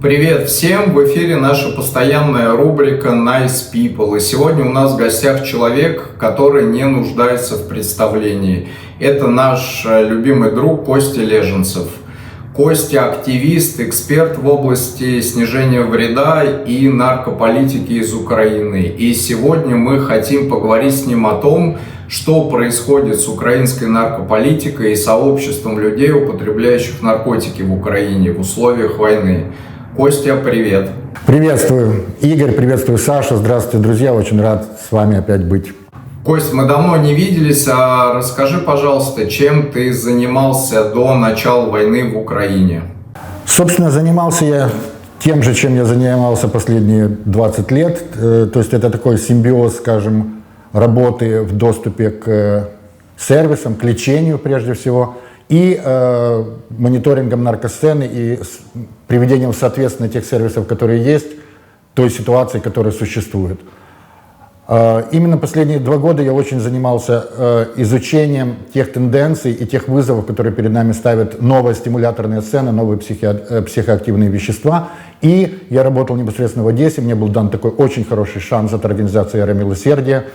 Привет всем! В эфире наша постоянная рубрика Nice People. И сегодня у нас в гостях человек, который не нуждается в представлении. Это наш любимый друг Костя Леженцев. Костя – активист, эксперт в области снижения вреда и наркополитики из Украины. И сегодня мы хотим поговорить с ним о том, что происходит с украинской наркополитикой и сообществом людей, употребляющих наркотики в Украине в условиях войны. Костя, привет! Приветствую, Игорь, приветствую, Саша. Здравствуйте, друзья. Очень рад с вами опять быть. Кость, мы давно не виделись, а расскажи, пожалуйста, чем ты занимался до начала войны в Украине? Собственно, занимался я тем же, чем я занимался последние 20 лет. То есть это такой симбиоз, скажем, работы в доступе к сервисам, к лечению прежде всего, и мониторингом наркосцены и приведением в соответствие тех сервисов, которые есть, той ситуации, которая существует. Именно последние 2 года я очень занимался изучением тех тенденций и тех вызовов, которые перед нами ставят новая стимуляторная сцена, новые психоактивные вещества. И я работал непосредственно в Одессе, мне был дан такой очень хороший шанс от организации «Эра милосердия»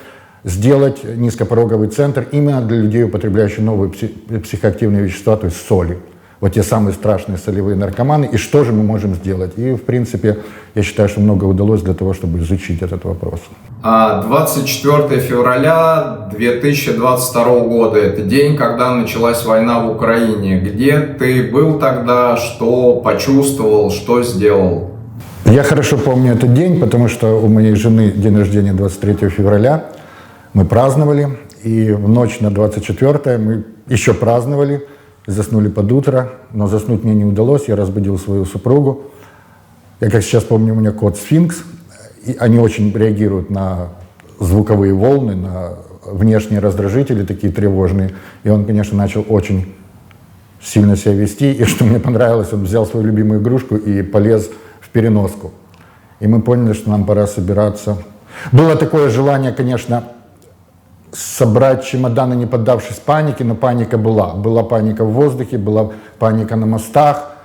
сделать низкопороговый центр именно для людей, употребляющих новые психоактивные вещества, то есть соли. Вот те самые страшные солевые наркоманы. И что же мы можем сделать? И, в принципе, я считаю, что много удалось для того, чтобы изучить этот вопрос. 24 февраля 2022 года – это день, когда началась война в Украине. Где ты был тогда, что почувствовал, что сделал? Я хорошо помню этот день, потому что у моей жены день рождения 23 февраля. Мы праздновали, и в ночь на 24 мы еще праздновали, заснули под утро, но заснуть мне не удалось, я разбудил свою супругу. Я, как сейчас помню, у меня кот Сфинкс, и они очень реагируют на звуковые волны, на внешние раздражители такие тревожные, и он, конечно, начал очень сильно себя вести, и что мне понравилось, он взял свою любимую игрушку и полез в переноску. И мы поняли, что нам пора собираться. Было такое желание, конечно, собрать чемоданы, не поддавшись панике, но паника была. Была паника в воздухе, была паника на мостах.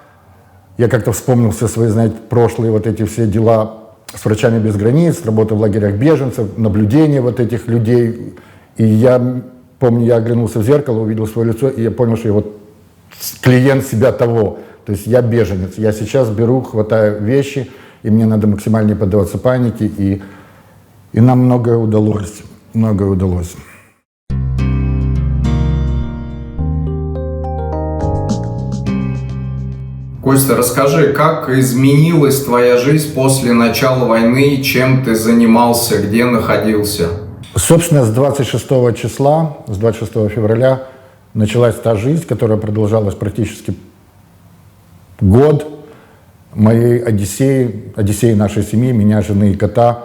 Я как-то вспомнил все свои, знаете, прошлые вот эти все дела с «Врачами без границ», работа в лагерях беженцев, наблюдение вот этих людей. И я помню, я оглянулся в зеркало, увидел свое лицо, и я понял, что я вот клиент себя того. То есть я беженец. Я сейчас беру, хватаю вещи, и мне надо максимально не поддаваться панике. И нам многое удалось. Многое удалось. Костя, расскажи, как изменилась твоя жизнь после начала войны, чем ты занимался, где находился? Собственно, с 26 числа, с 26 февраля началась та жизнь, которая продолжалась практически год моей одиссеи нашей семьи, меня, жены и кота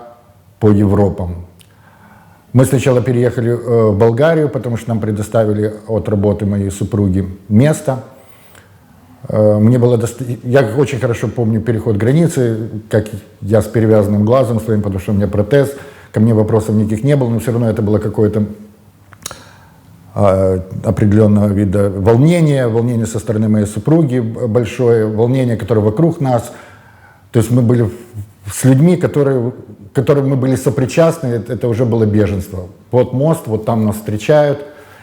по Европам. Мы сначала переехали в Болгарию, потому что нам предоставили от работы моей супруги место. Я очень хорошо помню переход границы, как я с перевязанным глазом своим, потому что у меня протез, ко мне вопросов никаких не было, но все равно это было какое-то определенного вида волнение со стороны моей супруги большое, волнение, которое вокруг нас. То есть мы были с людьми, которым мы были сопричастны, это уже было беженство. Вот мост, вот там нас встречают.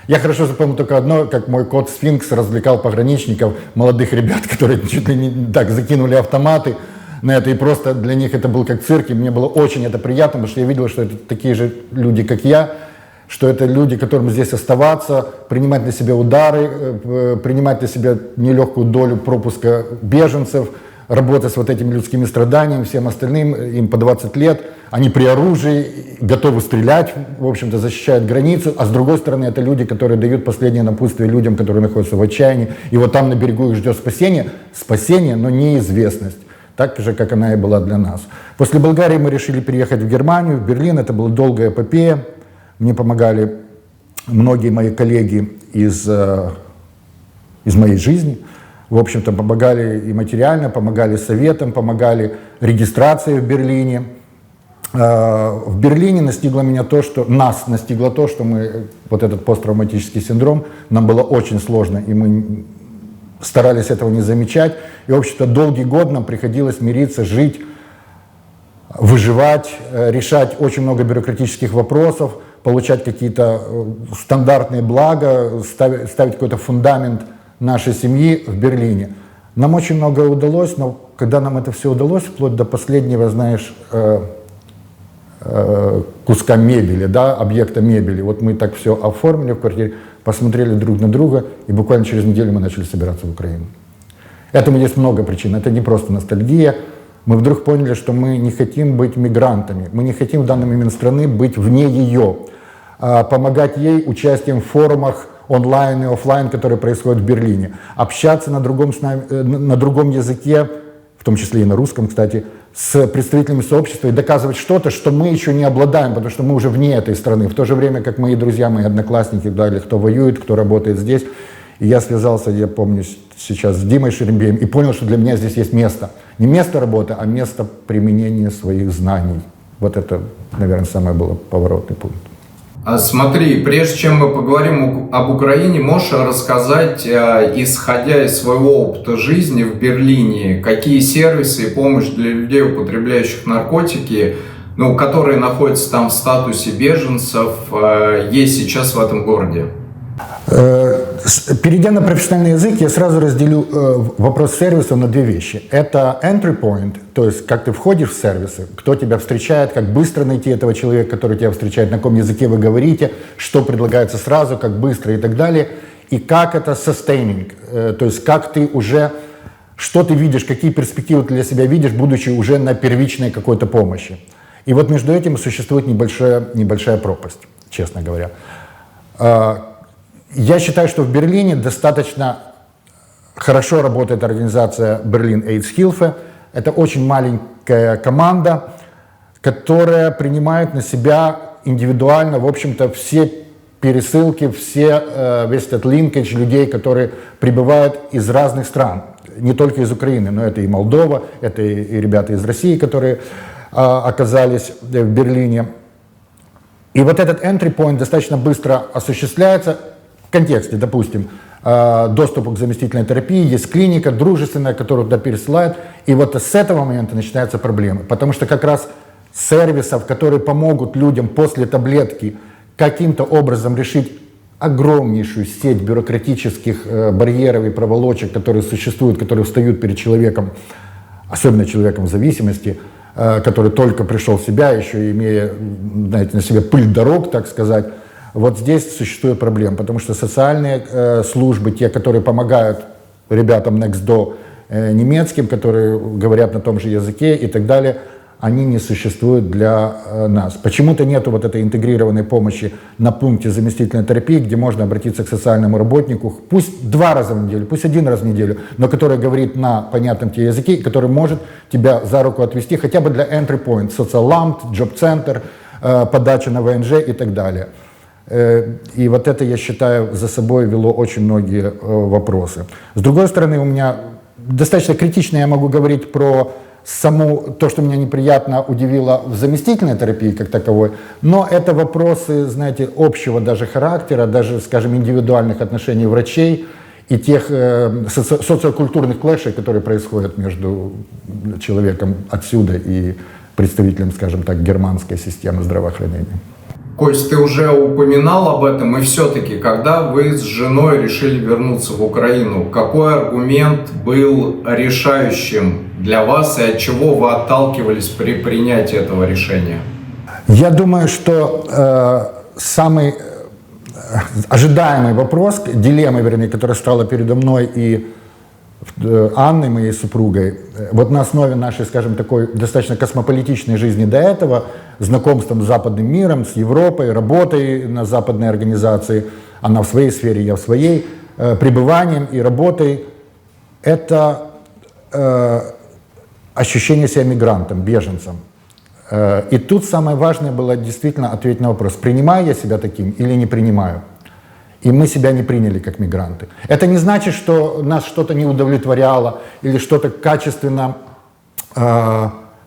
Я хорошо запомнил только одно, как мой кот Сфинкс развлекал пограничников, молодых ребят, которые чуть ли не так закинули автоматы на это, и просто для них это был как цирк, и мне было очень это приятно, потому что я видел, что это такие же люди, как я, что это люди, которым здесь оставаться, принимать на себя удары, принимать на себя нелегкую долю пропуска беженцев, работать с вот этими людскими страданиями, всем остальным, им по 20 лет, они при оружии, готовы стрелять, в общем-то, защищают границу, а с другой стороны, это люди, которые дают последнее напутствие людям, которые находятся в отчаянии, и вот там на берегу их ждет спасение, но неизвестность, так же, как она и была для нас. После Болгарии мы решили переехать в Германию, в Берлин, это была долгая эпопея, мне помогали многие мои коллеги из моей жизни. В общем-то, помогали и материально, помогали советом, помогали регистрации в Берлине. В Берлине настигло меня то, что нас настигло то, что мы, вот этот посттравматический синдром, нам было очень сложно, и мы старались этого не замечать. И, в общем-то, долгий год нам приходилось мириться, жить, выживать, решать очень много бюрократических вопросов, получать какие-то стандартные блага, ставить какой-то фундамент нашей семьи в Берлине. Нам очень многое удалось, но когда нам это все удалось, вплоть до последнего, знаешь, куска мебели, да, объекта мебели, вот мы так все оформили в квартире, посмотрели друг на друга, и буквально через неделю мы начали собираться в Украину. Этому есть много причин, это не просто ностальгия. Мы вдруг поняли, что мы не хотим быть мигрантами, мы не хотим в данный момент страны быть вне ее, помогать ей участием в форумах онлайн и офлайн, которые происходят в Берлине, общаться на другом языке, в том числе и на русском, кстати, с представителями сообщества и доказывать что-то, что мы еще не обладаем, потому что мы уже вне этой страны, в то же время, как мои друзья, мои одноклассники, далее, кто воюет, кто работает здесь. И я связался, я помню, сейчас с Димой Шерембеем и понял, что для меня здесь есть место. Не место работы, а место применения своих знаний. Вот это, наверное, самый был поворотный пункт. Смотри, прежде чем мы поговорим об Украине, можешь рассказать, исходя из своего опыта жизни в Берлине, какие сервисы и помощь для людей, употребляющих наркотики, ну, которые находятся там в статусе беженцев, есть сейчас в этом городе? Перейдя на профессиональный язык, я сразу разделю вопрос сервиса на две вещи. Это entry point, то есть как ты входишь в сервисы, кто тебя встречает, как быстро найти этого человека, который тебя встречает, на каком языке вы говорите, что предлагается сразу, как быстро и так далее. И как это sustaining, то есть как ты уже, что ты видишь, какие перспективы ты для себя видишь, будучи уже на первичной какой-то помощи. И вот между этим существует небольшая пропасть, честно говоря. Я считаю, что в Берлине достаточно хорошо работает организация Berlin AIDS Hilfe. Это очень маленькая команда, которая принимает на себя индивидуально, в общем-то, все пересылки, весь этот линкедж людей, которые прибывают из разных стран. Не только из Украины, но это и Молдова, это и ребята из России, которые оказались в Берлине. И вот этот entry point достаточно быстро осуществляется. В контексте, допустим, доступа к заместительной терапии, есть клиника дружественная, которую туда пересылают, и вот с этого момента начинаются проблемы, потому что как раз сервисов, которые помогут людям после таблетки каким-то образом решить огромнейшую сеть бюрократических барьеров и проволочек, которые существуют, которые встают перед человеком, особенно человеком в зависимости, который только пришел в себя, еще имея, знаете, на себе пыль дорог, так сказать. Вот здесь существует проблема, потому что социальные службы, те, которые помогают ребятам next door немецким, которые говорят на том же языке и так далее, они не существуют для нас. Почему-то нету вот этой интегрированной помощи на пункте заместительной терапии, где можно обратиться к социальному работнику, пусть 2 раза в неделю, пусть 1 раз в неделю, но который говорит на понятном тебе языке, который может тебя за руку отвести хотя бы для entry point, социаламт, джоб-центр, подача на ВНЖ и так далее. И вот это, я считаю, за собой вело очень многие вопросы. С другой стороны, у меня достаточно критично я могу говорить про то, что меня неприятно удивило в заместительной терапии как таковой, но это вопросы, знаете, общего даже характера, даже, скажем, индивидуальных отношений врачей и тех социокультурных клэшей, которые происходят между человеком отсюда и представителем, скажем так, германской системы здравоохранения. Кость, ты уже упоминал об этом, и все-таки, когда вы с женой решили вернуться в Украину, какой аргумент был решающим для вас и от чего вы отталкивались при принятии этого решения? Я думаю, что самый ожидаемый вопрос, дилемма, вернее, которая стала передо мной и Анной, моей супругой, вот на основе нашей, скажем, такой достаточно космополитичной жизни до этого, знакомством с западным миром, с Европой, работой на западной организации, она в своей сфере, я в своей, пребыванием и работой, это ощущение себя мигрантом, беженцем. И тут самое важное было действительно ответить на вопрос, принимаю я себя таким или не принимаю. И мы себя не приняли как мигранты. Это не значит, что нас что-то не удовлетворяло или что-то качественно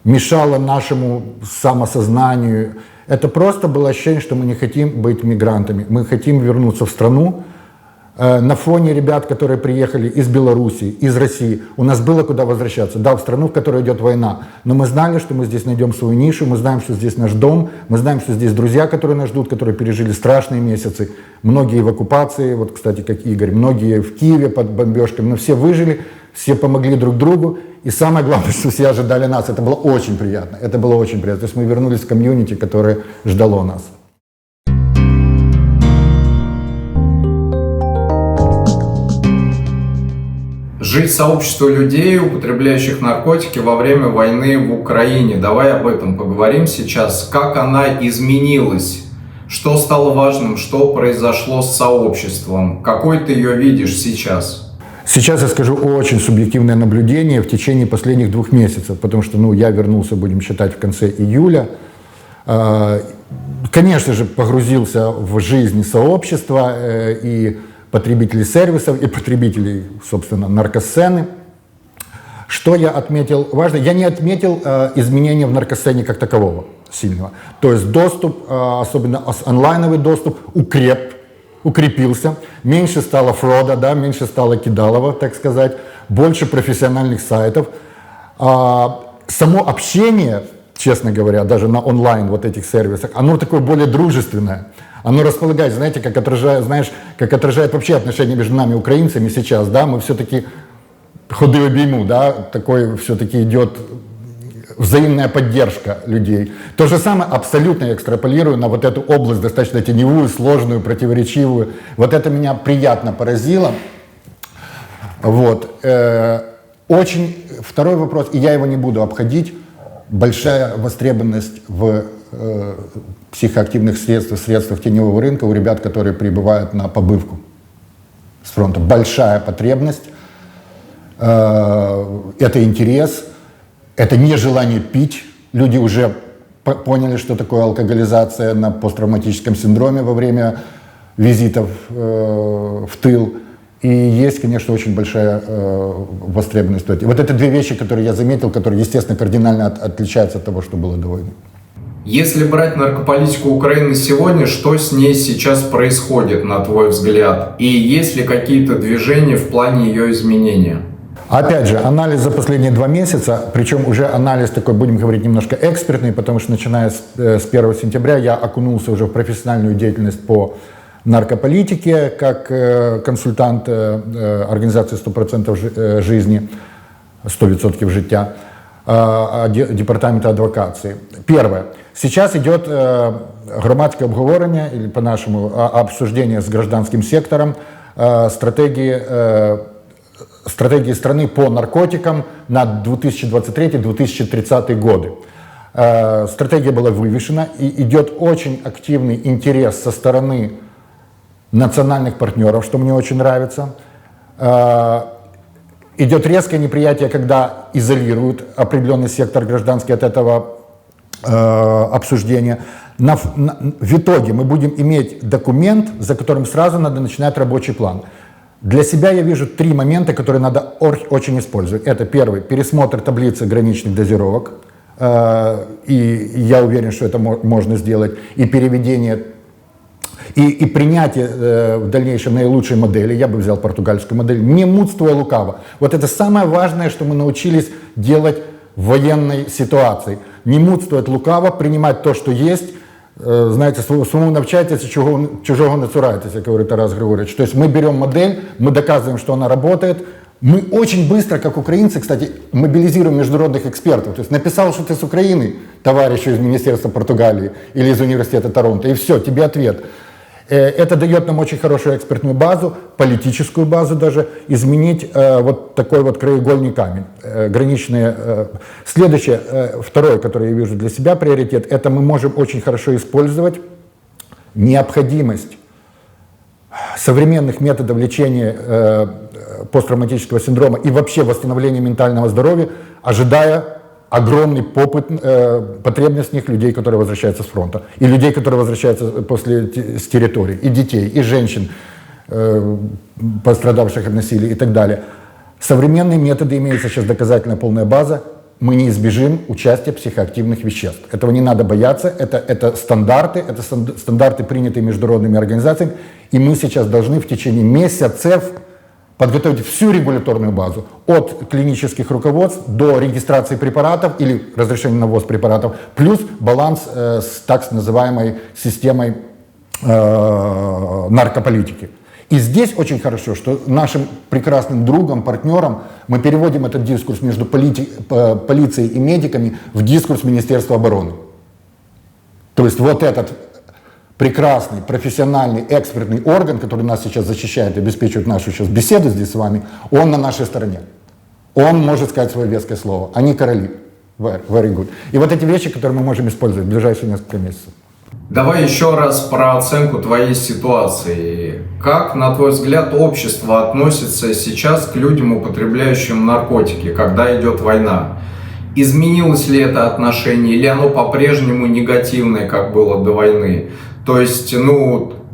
мешало нашему самосознанию. Это просто было ощущение, что мы не хотим быть мигрантами. Мы хотим вернуться в страну, на фоне ребят, которые приехали из Беларуси, из России, у нас было куда возвращаться. Да, в страну, в которой идет война, но мы знали, что мы здесь найдем свою нишу, мы знаем, что здесь наш дом, мы знаем, что здесь друзья, которые нас ждут, которые пережили страшные месяцы, многие в оккупации, вот, кстати, как Игорь, многие в Киеве под бомбежками, но все выжили, все помогли друг другу, и самое главное, что все ожидали нас, это было очень приятно, это было очень приятно, то есть мы вернулись в комьюнити, которое ждало нас. Жить в сообществе людей, употребляющих наркотики во время войны в Украине. Давай об этом поговорим сейчас. Как она изменилась? Что стало важным? Что произошло с сообществом? Какой ты ее видишь сейчас? Сейчас я скажу очень субъективное наблюдение в течение последних 2 месяцев, потому что я вернулся, будем считать, в конце июля. Конечно же, погрузился в жизнь сообщества и потребителей сервисов и потребителей, собственно, наркосцены. Что я отметил важно? Я не отметил изменения в наркосцене как такового сильного. То есть доступ, особенно онлайновый доступ, укрепился. Меньше стало фрода, да, меньше стало кидалова, так сказать, больше профессиональных сайтов. Само общение, честно говоря, даже на онлайн вот этих сервисах, оно такое более дружественное. Оно располагает, знаете, как отражает вообще отношения между нами, украинцами сейчас, да, мы все-таки ходы обійму, да, такой все-таки идет взаимная поддержка людей. То же самое абсолютно я экстраполирую на вот эту область, достаточно теневую, сложную, противоречивую. Вот это меня приятно поразило. Вот. Второй вопрос, и я его не буду обходить, большая востребованность в психоактивных средствах теневого рынка у ребят, которые прибывают на побывку с фронта. Большая потребность, это интерес, это нежелание пить. Люди уже поняли, что такое алкоголизация на посттравматическом синдроме во время визитов в тыл. И есть, конечно, очень большая востребованность. Вот это 2 вещи, которые я заметил, которые, естественно, кардинально отличаются от того, что было до войны. Если брать наркополитику Украины сегодня, что с ней сейчас происходит, на твой взгляд? И есть ли какие-то движения в плане ее изменения? Опять же, анализ за последние 2 месяца, причем уже анализ такой, будем говорить, немножко экспертный, потому что начиная с 1 сентября я окунулся уже в профессиональную деятельность по наркополитике, как консультант организации 100% жизни, 100% життя, департамента адвокации. Первое. Сейчас идет громадское обговорение, или по-нашему обсуждение с гражданским сектором стратегии страны по наркотикам на 2023-2030 годы. Стратегия была вывешена, и идет очень активный интерес со стороны национальных партнеров, что мне очень нравится. Идет резкое неприятие, когда изолируют определенный сектор гражданский от этого обсуждения. В итоге мы будем иметь документ, за которым сразу надо начинать рабочий план. Для себя я вижу 3 момента, которые надо очень использовать. Это первый, пересмотр таблицы граничных дозировок. И я уверен, что это можно сделать. И переведение, и принятие в дальнейшем наилучшей модели. Я бы взял португальскую модель. Не мудствуя лукаво. Вот это самое важное, что мы научились делать в военной ситуации. Не мудствовать лукаво, принимать то, что есть. Знаете, самому навчайтесь, чужого не цурайтесь, как говорит Тарас Григорьевич. То есть мы берем модель, мы доказываем, что она работает. Мы очень быстро, как украинцы, кстати, мобилизируем международных экспертов. То есть написал, что ты с Украины, товарищу из Министерства Португалии или из Университета Торонто, и все, тебе ответ. Это дает нам очень хорошую экспертную базу, политическую базу даже, изменить вот такой вот краеугольный камень. Граничные. Следующее, второе, которое я вижу для себя приоритет, это мы можем очень хорошо использовать необходимость современных методов лечения посттравматического синдрома и вообще восстановления ментального здоровья, ожидая огромный потребность в них людей, которые возвращаются с фронта, и людей, которые возвращаются с территорий, и детей, и женщин, пострадавших от насилия и так далее. Современные методы, имеется сейчас доказательная полная база, мы не избежим участия психоактивных веществ. Этого не надо бояться, это стандарты, принятые международными организациями, и мы сейчас должны в течение месяцев подготовить всю регуляторную базу, от клинических руководств до регистрации препаратов или разрешения на ввоз препаратов, плюс баланс с так называемой системой наркополитики. И здесь очень хорошо, что нашим прекрасным другом, партнерам мы переводим этот дискурс между полицией и медиками в дискурс Министерства обороны. То есть вот этот прекрасный, профессиональный, экспертный орган, который нас сейчас защищает и обеспечивает нашу сейчас беседу здесь с вами, он на нашей стороне. Он может сказать свое веское слово. Они короли. Very good. И вот эти вещи, которые мы можем использовать в ближайшие несколько месяцев. Давай еще раз про оценку твоей ситуации. Как, на твой взгляд, общество относится сейчас к людям, употребляющим наркотики, когда идет война? Изменилось ли это отношение, или оно по-прежнему негативное, как было до войны? То есть,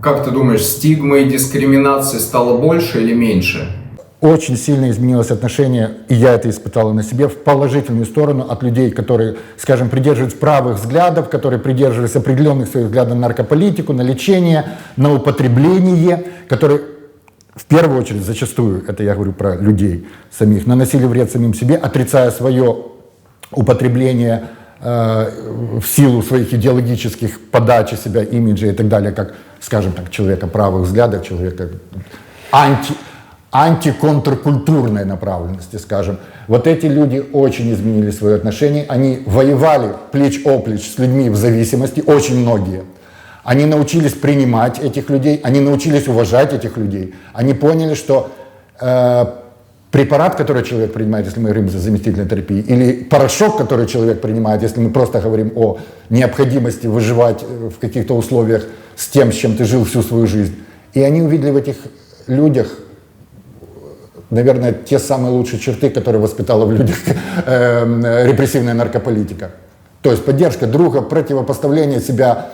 как ты думаешь, стигмы и дискриминации стало больше или меньше? Очень сильно изменилось отношение, и я это испытал на себе, в положительную сторону от людей, которые, скажем, придерживаются правых взглядов, которые придерживались определенных своих взглядов на наркополитику, на лечение, на употребление, которые в первую очередь, зачастую, это я говорю про людей самих, наносили вред самим себе, отрицая свое употребление в силу своих идеологических подачи себя, имиджа и так далее, как, скажем так, человека правых взглядов, человека антиконтркультурной направленности, скажем. Вот эти люди очень изменили свое отношение, они воевали плеч-о-плеч с людьми в зависимости, очень многие. Они научились принимать этих людей, они научились уважать этих людей, они поняли, что препарат, который человек принимает, если мы говорим о заместительной терапии, или порошок, который человек принимает, если мы просто говорим о необходимости выживать в каких-то условиях с тем, с чем ты жил всю свою жизнь. И они увидели в этих людях, наверное, те самые лучшие черты, которые воспитала в людях репрессивная наркополитика. То есть поддержка друга, противопоставление себя,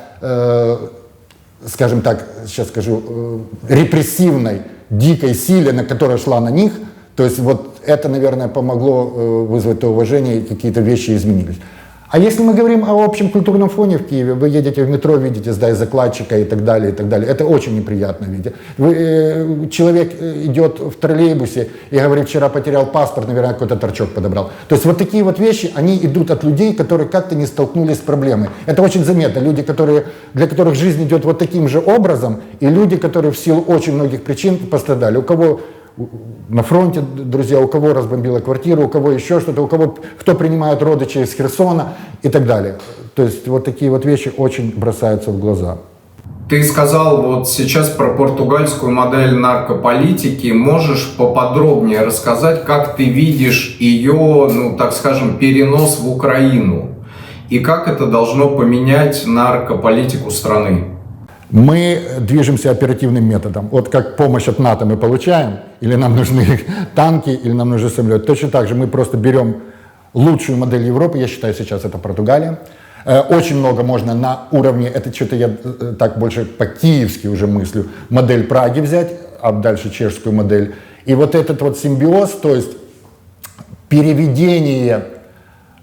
скажем так, сейчас скажу, репрессивной, дикой силе, на которая шла на них. То есть вот это, наверное, помогло вызвать то уважение, и какие-то вещи изменились. А если мы говорим о общем культурном фоне в Киеве, вы едете в метро, видите сдай закладчика и так далее, и так далее. Это очень неприятно видеть. Человек идет в троллейбусе и говорит, вчера потерял паспорт, наверное, какой-то торчок подобрал. То есть вот такие вот вещи, они идут от людей, которые как-то не столкнулись с проблемой. Это очень заметно. Люди, для которых жизнь идет вот таким же образом, и люди, которые в силу очень многих причин пострадали. У кого на фронте, друзья, у кого разбомбила квартиру, у кого еще что-то, у кого кто принимает родичей из Херсона и так далее. То есть вот такие вот вещи очень бросаются в глаза. Ты сказал вот сейчас про португальскую модель наркополитики. Можешь поподробнее рассказать, как ты видишь ее, так скажем, перенос в Украину? И как это должно поменять наркополитику страны? Мы движемся оперативным методом. Вот как помощь от НАТО мы получаем, или нам нужны танки, или нам нужны самолеты. Точно так же мы просто берем лучшую модель Европы, я считаю, сейчас это Португалия. Очень много можно на уровне, это что-то я так больше по-киевски уже мыслю, модель Праги взять, а дальше чешскую модель. И вот этот вот симбиоз, то есть переведение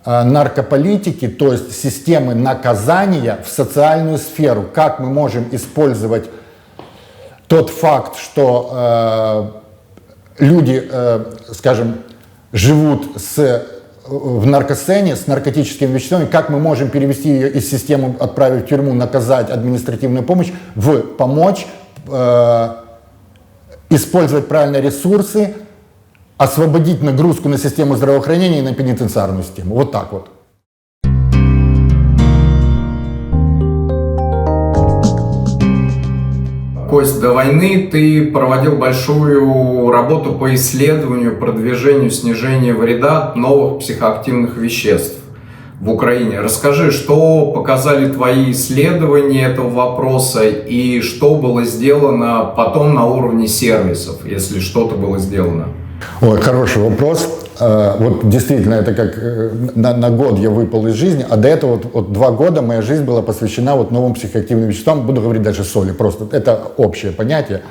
наркополитики, то есть системы наказания в социальную сферу. Как мы можем использовать тот факт, что люди, скажем, живут в наркосцене с наркотическими веществами, как мы можем перевести ее из системы, отправить в тюрьму, наказать, административную помощь, в помочь использовать правильные ресурсы, освободить нагрузку на систему здравоохранения и на пенитенциарную систему. Вот так вот. Кость, до войны ты проводил большую работу по исследованию, продвижению, снижению вреда от новых психоактивных веществ в Украине. Расскажи, что показали твои исследования этого вопроса и что было сделано потом на уровне сервисов, если что-то было сделано? Ой, хороший вопрос. Вот действительно, это как на год я выпал из жизни, а до этого вот 2 года моя жизнь была посвящена вот новым психоактивным веществам, буду говорить даже соли, просто это общее понятие.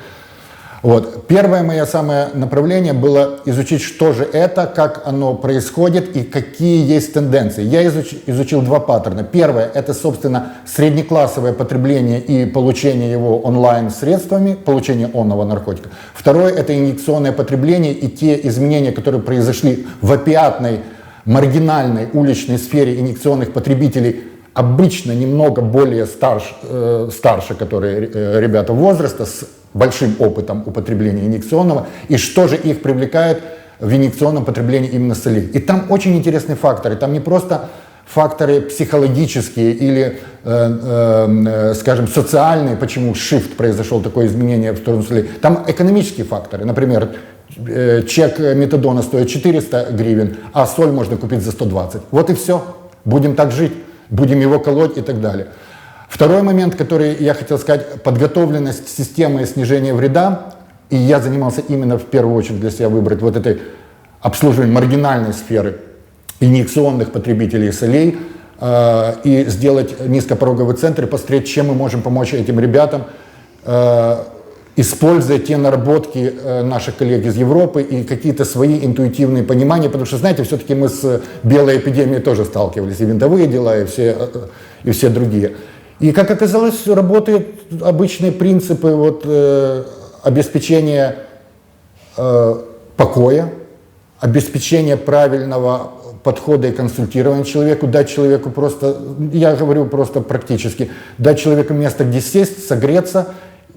Вот. Первое мое самое направление было изучить, что же это, как оно происходит и какие есть тенденции. Я изучил два паттерна. Первое – это, собственно, среднеклассовое потребление и получение его онлайн-средствами, получение онного наркотика. Второе – это инъекционное потребление и те изменения, которые произошли в опиатной, маргинальной уличной сфере инъекционных потребителей, обычно немного более старше, которые ребята возраста, с большим опытом употребления инъекционного, и что же их привлекает в инъекционном потреблении именно солей. И там очень интересные факторы, там не просто факторы психологические или, скажем, социальные, почему shift произошел, такое изменение в сторону солей, там экономические факторы, например, чек метадона стоит 400 гривен, а соль можно купить за 120. Вот и все, будем так жить, будем его колоть и так далее. Второй момент, который я хотел сказать, подготовленность системы снижения вреда, и я занимался именно в первую очередь для себя выбрать вот этой обслуживания маргинальной сферы инъекционных потребителей солей и сделать низкопороговый центр и посмотреть, чем мы можем помочь этим ребятам, используя те наработки наших коллег из Европы и какие-то свои интуитивные понимания, потому что, знаете, все-таки мы с белой эпидемией тоже сталкивались, и винтовые дела, и все другие. И, как оказалось, работают обычные принципы вот, обеспечения покоя, обеспечения правильного подхода и консультирования человеку, дать человеку просто, я говорю просто практически, дать человеку место, где сесть, согреться,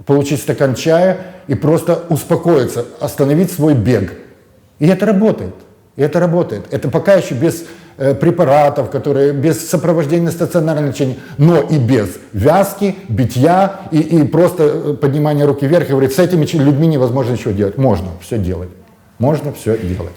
получить стакан чая и просто успокоиться, остановить свой бег. И это работает. И это работает. Это пока еще без препаратов, которые без сопровождения стационарного лечения, но и без вязки, битья и просто поднимания руки вверх и говорить, с этими людьми невозможно ничего делать. Можно все делать. Можно все делать.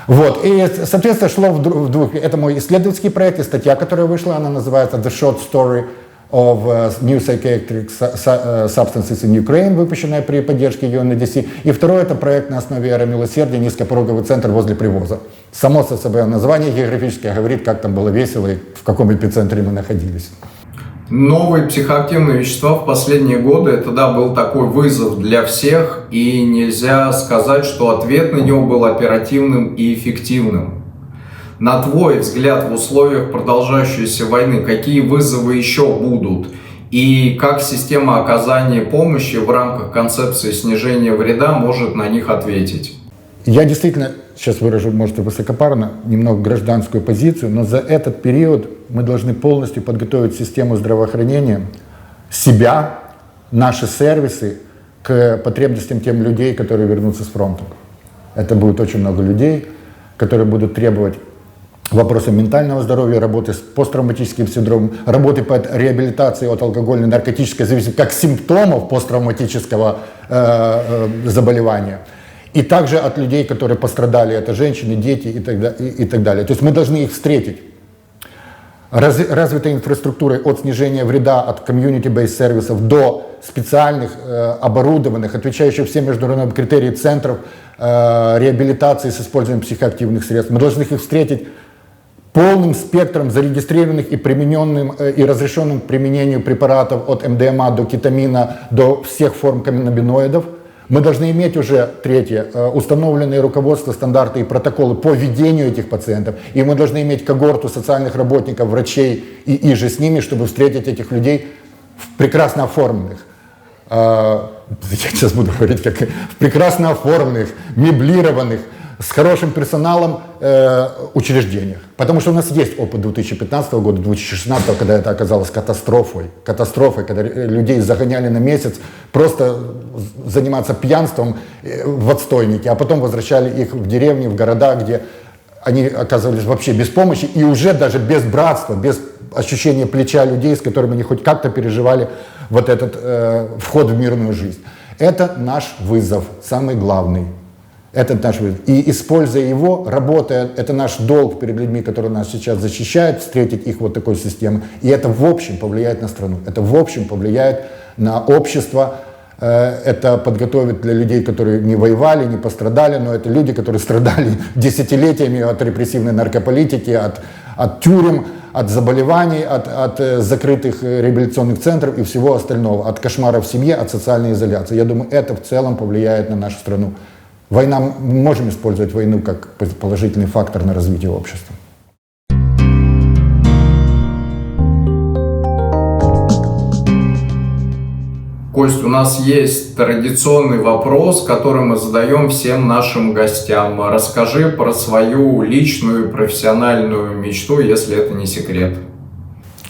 Вот. И, соответственно, шло в двух. Это мой исследовательский проект и статья, которая вышла, она называется «The Short Story of New Psychiatric Substances in Ukraine», выпущенная при поддержке UNODC. И второй — это проект на основе «Эра милосердия», низкопороговый центр возле Привоза. Само собой название географическое говорит, как там было весело и в каком эпицентре мы находились. Новые психоактивные вещества в последние годы, это, да, был такой вызов для всех, и нельзя сказать, что ответ на него был оперативным и эффективным. На твой взгляд, в условиях продолжающейся войны, какие вызовы еще будут? И как система оказания помощи в рамках концепции снижения вреда может на них ответить? Я действительно, сейчас выражу, может, и высокопарно, немного гражданскую позицию, но за этот период мы должны полностью подготовить систему здравоохранения, себя, наши сервисы к потребностям тем людей, которые вернутся с фронта. Это будет очень много людей, которые будут требовать вопросы ментального здоровья, работы с посттравматическим синдромом, работы по реабилитации от алкогольной и наркотической зависимости как симптомов посттравматического заболевания. И также от людей, которые пострадали, это женщины, дети и так далее. То есть мы должны их встретить. Развитой инфраструктурой от снижения вреда, от community-based сервисов до специальных, оборудованных, отвечающих всем международным критериям центров реабилитации с использованием психоактивных средств. Мы должны их встретить полным спектром зарегистрированных и примененным и разрешенным к применению препаратов от МДМА до кетамина, до всех форм каннабиноидов. Мы должны иметь уже, третье, установленные руководства, стандарты и протоколы по ведению этих пациентов. И мы должны иметь когорту социальных работников, врачей и же с ними, чтобы встретить этих людей в прекрасно оформленных. Я сейчас буду говорить, как в прекрасно оформленных, меблированных, с хорошим персоналом учреждениях. Потому что у нас есть опыт 2015 года, 2016, когда это оказалось катастрофой. Катастрофой, когда людей загоняли на месяц просто заниматься пьянством в отстойнике, а потом возвращали их в деревни, в города, где они оказывались вообще без помощи и уже даже без братства, без ощущения плеча людей, с которыми они хоть как-то переживали вот этот вход в мирную жизнь. Это наш вызов, самый главный. Это наш вызов. И используя его, работая, это наш долг перед людьми, которые нас сейчас защищают, встретить их вот такой системой. И это в общем повлияет на страну, это в общем повлияет на общество, это подготовит для людей, которые не воевали, не пострадали, но это люди, которые страдали десятилетиями от репрессивной наркополитики, от от тюрем, от заболеваний, от закрытых реабилитационных центров и всего остального, от кошмаров в семье, от социальной изоляции. Я думаю, это в целом повлияет на нашу страну. Война, мы можем использовать войну как положительный фактор на развитие общества. Кость, у нас есть традиционный вопрос, который мы задаем всем нашим гостям. Расскажи про свою личную профессиональную мечту, если это не секрет.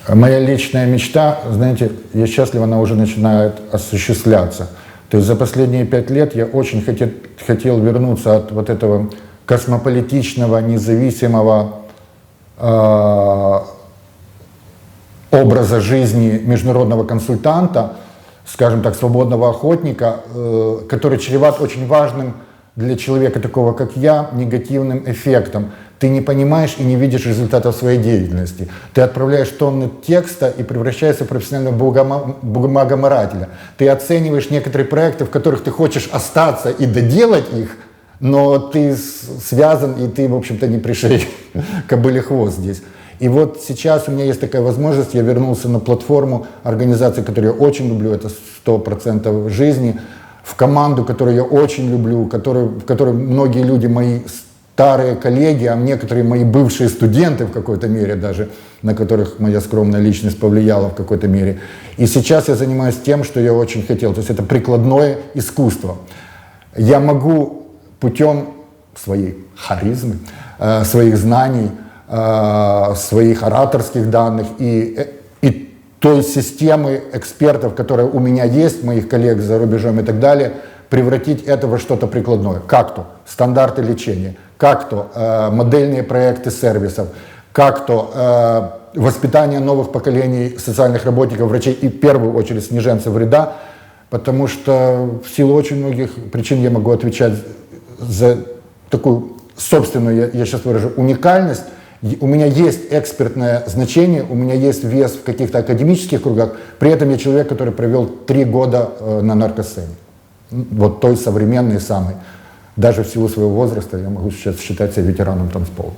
Моя личная мечта, знаете, я счастлив, она уже начинает осуществляться. То есть за последние 5 лет я очень хотел вернуться от вот этого космополитичного, независимого образа жизни международного консультанта, скажем так, свободного охотника, который чреват очень важным для человека, такого как я, негативным эффектом. Ты не понимаешь и не видишь результатов своей деятельности. Ты отправляешь тонны текста и превращаешься в профессионального бумагоморателя. Ты оцениваешь некоторые проекты, в которых ты хочешь остаться и доделать их, но ты связан, и ты, в общем-то, не пришей кобыле хвост здесь. И вот сейчас у меня есть такая возможность, я вернулся на платформу организации, которую я очень люблю, это 100% жизни, в команду, которую я очень люблю, в которой многие люди мои старые коллеги, а некоторые мои бывшие студенты в какой-то мере даже, на которых моя скромная личность повлияла в какой-то мере. И сейчас я занимаюсь тем, что я очень хотел, то есть это прикладное искусство. Я могу путем своей харизмы, своих знаний, своих ораторских данных и той системы экспертов, которая у меня есть, моих коллег за рубежом и так далее, превратить это во что-то прикладное. Как то стандарты лечения, как то модельные проекты сервисов, как то воспитание новых поколений социальных работников, врачей и в первую очередь сниженцев вреда, потому что в силу очень многих причин я могу отвечать за такую собственную, я сейчас выражу, уникальность. У меня есть экспертное значение, у меня есть вес в каких-то академических кругах, при этом я человек, который провел 3 года на наркосцене. Вот той современной самой. Даже в силу своего возраста я могу сейчас считать себя ветераном танцпола.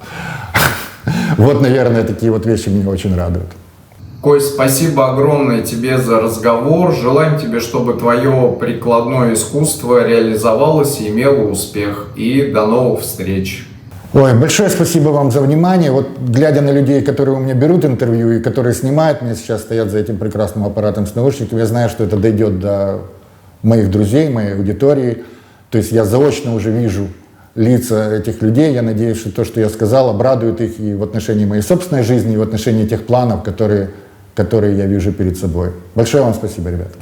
Вот, наверное, такие вот вещи меня очень радуют. Кость, спасибо огромное тебе за разговор. Желаем тебе, чтобы твое прикладное искусство реализовалось и имело успех. И до новых встреч. Ой, большое спасибо вам за внимание. Вот глядя на людей, которые у меня берут интервью и которые снимают меня сейчас, стоят за этим прекрасным аппаратом с наушниками, я знаю, что это дойдет до моих друзей, моей аудитории. То есть я заочно уже вижу лица этих людей. Я надеюсь, что то, что я сказал, обрадует их и в отношении моей собственной жизни, и в отношении тех планов, которые я вижу перед собой. Большое вам спасибо, ребята.